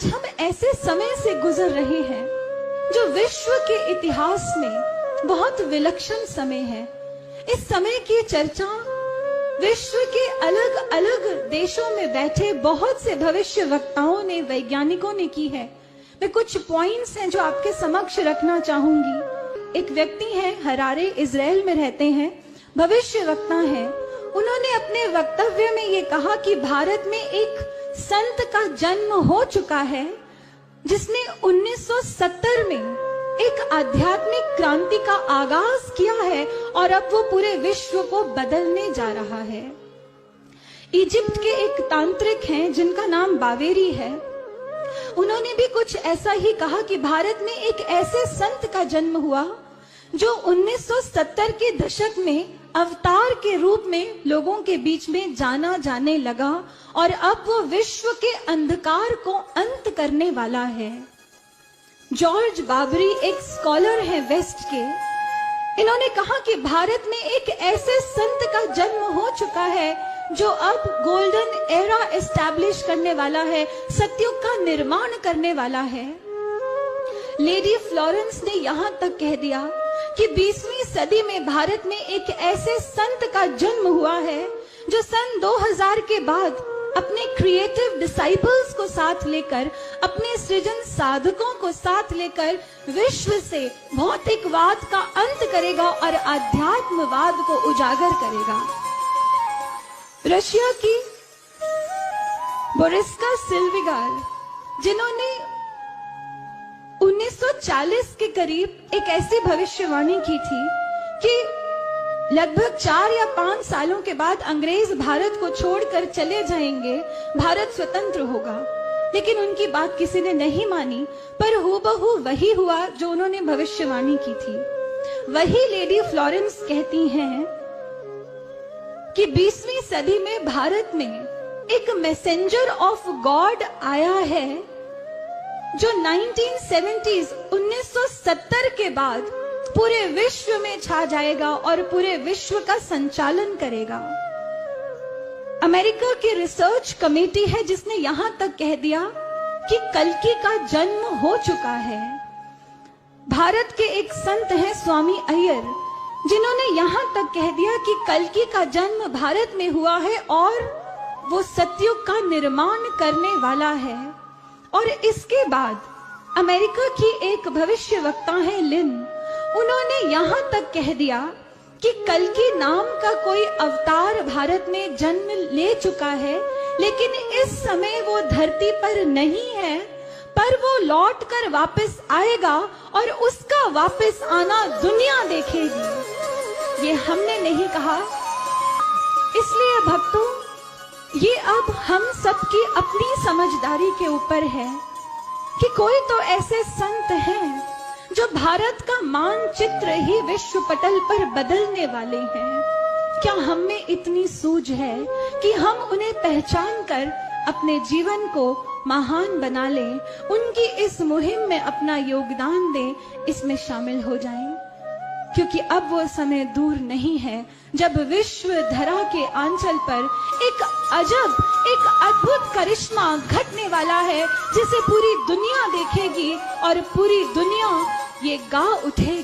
आज हम ऐसे समय से गुजर रहे हैं जो विश्व के इतिहास में बहुत विलक्षण समय है। इस समय की चर्चा विश्व के अलग अलग देशों में बैठे बहुत से भविष्य वक्ताओं ने, वैज्ञानिकों ने की है। मैं कुछ पॉइंट्स हैं जो आपके समक्ष रखना चाहूंगी। एक व्यक्ति हैं, हरारे, इजराइल में रहते हैं, भविष्य वक्ता हैं। उन्होंने अपने वक्तव्य में ये कहा कि भारत में एक संत का जन्म हो चुका है जिसने 1970 में एक आध्यात्मिक क्रांति का आगाज किया है और अब वो पूरे विश्व को बदलने जा रहा है। इजिप्ट के एक तांत्रिक हैं जिनका नाम बावेरी है। उन्होंने भी कुछ ऐसा ही कहा कि भारत में एक ऐसे संत का जन्म हुआ जो 1970 के दशक में अवतार के रूप में लोगों के बीच में जाना जाने लगा और अब वो विश्व के अंधकार को अंत करने वाला है। जॉर्ज बाबरी एक स्कॉलर है वेस्ट के। इन्होंने कहा कि भारत में एक ऐसे संत का जन्म हो चुका है जो अब गोल्डन एरा एस्टैब्लिश करने वाला है, सतयुग का निर्माण करने वाला है। लेडी फ्लोरेंस ने यहां तक कह दिया कि 20वीं सदी में भारत में एक ऐसे संत का जन्म हुआ है जो सन 2000 के बाद अपने क्रिएटिव डिसाइपल्स को साथ लेकर, अपने सृजन साधकों को साथ लेकर विश्व से भौतिकवाद का अंत करेगा और आध्यात्मवाद को उजागर करेगा। रशिया की बोरिस्का सिल्विगार, जिन्होंने 1940 के करीब एक ऐसी भविष्यवाणी की थी कि लगभग 4 या 5 सालों के बाद अंग्रेज भारत को छोड़कर चले जाएंगे, भारत स्वतंत्र होगा। लेकिन उनकी बात किसी ने नहीं मानी, पर हूबहू वही हुआ जो उन्होंने भविष्यवाणी की थी। वही लेडी फ्लोरेंस कहती हैं कि 20वीं सदी में भारत में एक मैसेंजर ऑफ गॉड आया है जो 1970 के बाद पूरे विश्व में छा जाएगा और पूरे विश्व का संचालन करेगा। अमेरिका की रिसर्च कमेटी है जिसने यहां तक कह दिया कि कल्कि का जन्म हो चुका है। भारत के एक संत हैं स्वामी अय्यर, जिन्होंने यहां तक कह दिया कि कल्कि का जन्म भारत में हुआ है और वो सतयुग का निर्माण करने वाला है। और इसके बाद अमेरिका की एक भविष्य वक्ता है लिन, उन्होंने यहां तक कह दिया कि कल्कि नाम का कोई अवतार भारत में जन्म ले चुका है, लेकिन इस समय वो धरती पर नहीं है, पर वो लौट कर वापस आएगा और उसका वापस आना दुनिया देखेगी। ये हमने नहीं कहा। इसलिए भक्तों, ये अब हम सबकी अपनी समझदारी के ऊपर है कि कोई तो ऐसे संत हैं जो भारत का मानचित्र ही विश्व पटल पर बदलने वाले हैं। क्या हम में इतनी सूझ है कि हम उन्हें पहचान कर अपने जीवन को महान बना लें, उनकी इस मुहिम में अपना योगदान दें, इसमें शामिल हो जाएं? क्योंकि अब वो समय दूर नहीं है जब विश्व धरा के आंचल पर एक अजब, एक अद्भुत करिश्मा घटने वाला है जिसे पूरी दुनिया देखेगी और पूरी दुनिया ये गा उठेगी।